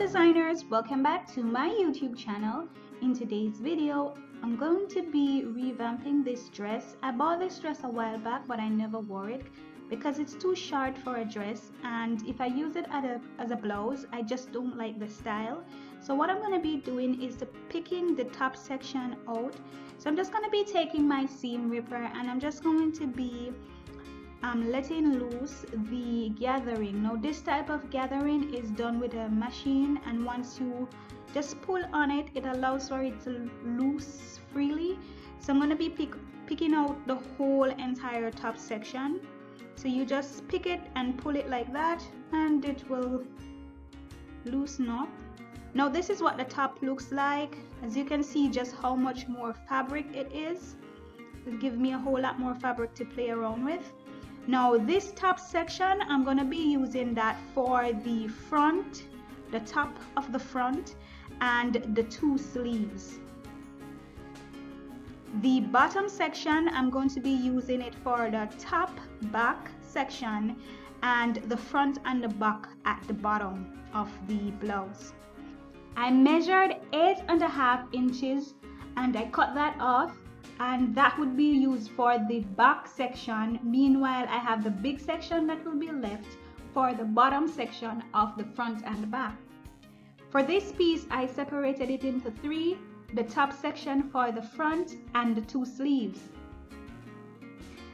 designers, welcome back to my YouTube channel. In today's video, I'm going to be revamping this dress. I bought this dress a while back, but I never wore it because it's too short for a dress, and if I use it as a blouse, I just don't like the style. So what I'm going to be doing is picking the top section out. So I'm just going to be taking my seam ripper and I'm just going to be letting loose the gathering. Now this type of gathering is done with a machine, and once you just pull on it, it allows for it to loose freely. So I'm going to be picking out the whole entire top section. So you just pick it and pull it like that and it will loosen up. Now this is what the top looks like. As you can see just how much more fabric it is. It gives me a whole lot more fabric to play around with. Now this top section, I'm going to be using that for the front, the top of the front, and the two sleeves. The bottom section, I'm going to be using it for the top back section and the front and the back at the bottom of the blouse. I measured 8.5 inches and I cut that off, and that would be used for the back section. Meanwhile, I have the big section that will be left for the bottom section of the front and the back. For this piece, I separated it into three: the top section for the front and the two sleeves.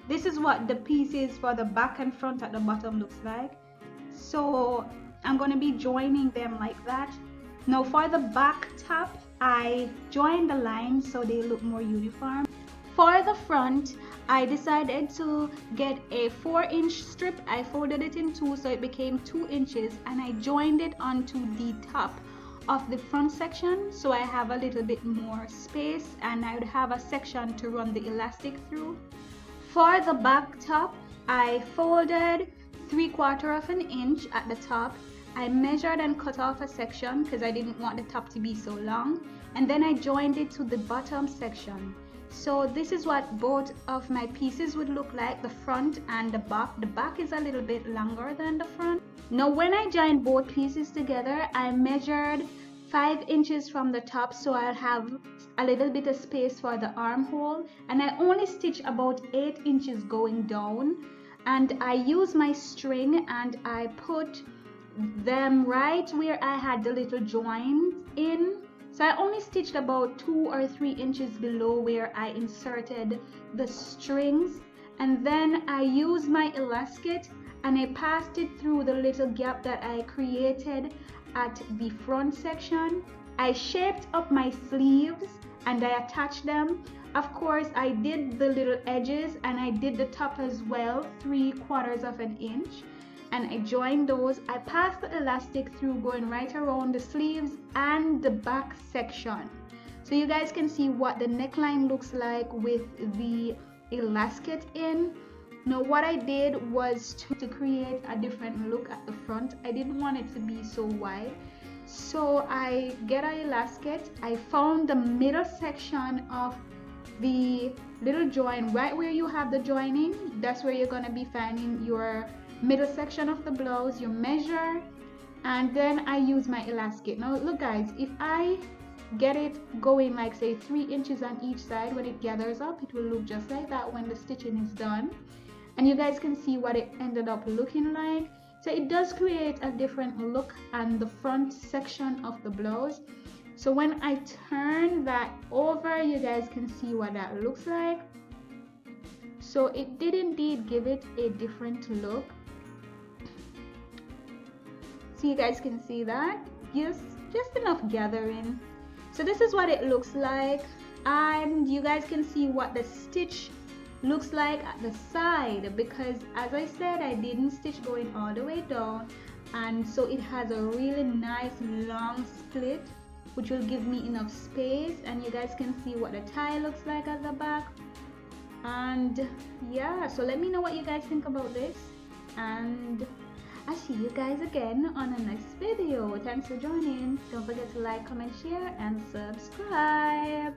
This is what the pieces for the back and front at the bottom looks like. So I'm going to be joining them like that. Now for the back top, I joined the lines so they look more uniform. For the front, I decided to get a 4-inch strip. I folded it in two so it became 2 inches, and I joined it onto the top of the front section so I have a little bit more space and I would have a section to run the elastic through. For the back top, I folded 3/4 inch at the top. I measured and cut off a section because I didn't want the top to be so long, and then I joined it to the bottom section. So this is what both of my pieces would look like, the front and the back. The back is a little bit longer than the front. Now when I joined both pieces together, I measured 5 inches from the top so I'll have a little bit of space for the armhole, and I only stitch about 8 inches going down, and I use my string and I put them right where I had the little joins in. So I only stitched about 2 or 3 inches below where I inserted the strings, and then I used my elastic and I passed it through the little gap that I created at the front section. I shaped up my sleeves and I attached them. Of course, I did the little edges and I did the top as well, 3/4 inch. And I joined those. I passed the elastic through, going right around the sleeves and the back section. So you guys can see what the neckline looks like with the elastic in. Now what I did was to create a different look at the front. I didn't want it to be so wide. So I get an elastic. I found the middle section of the little join right where you have the joining. That's where you're going to be finding your middle section of the blouse. You measure and then I use my elastic. Now look guys, if I get it going like say 3 inches on each side, when it gathers up it will look just like that when the stitching is done, and you guys can see what it ended up looking like. So it does create a different look on the front section of the blouse. So when I turn that over, you guys can see what that looks like. So it did indeed give it a different look. So you guys can see that. Yes, just enough gathering. So this is what it looks like, and you guys can see what the stitch looks like at the side, because as I said, I didn't stitch going all the way down, and so it has a really nice long split which will give me enough space. And you guys can see what the tie looks like at the back. And yeah, so let me know what you guys think about this, and I'll see you guys again on a next video. Thanks for joining. Don't forget to like, comment, share, and subscribe.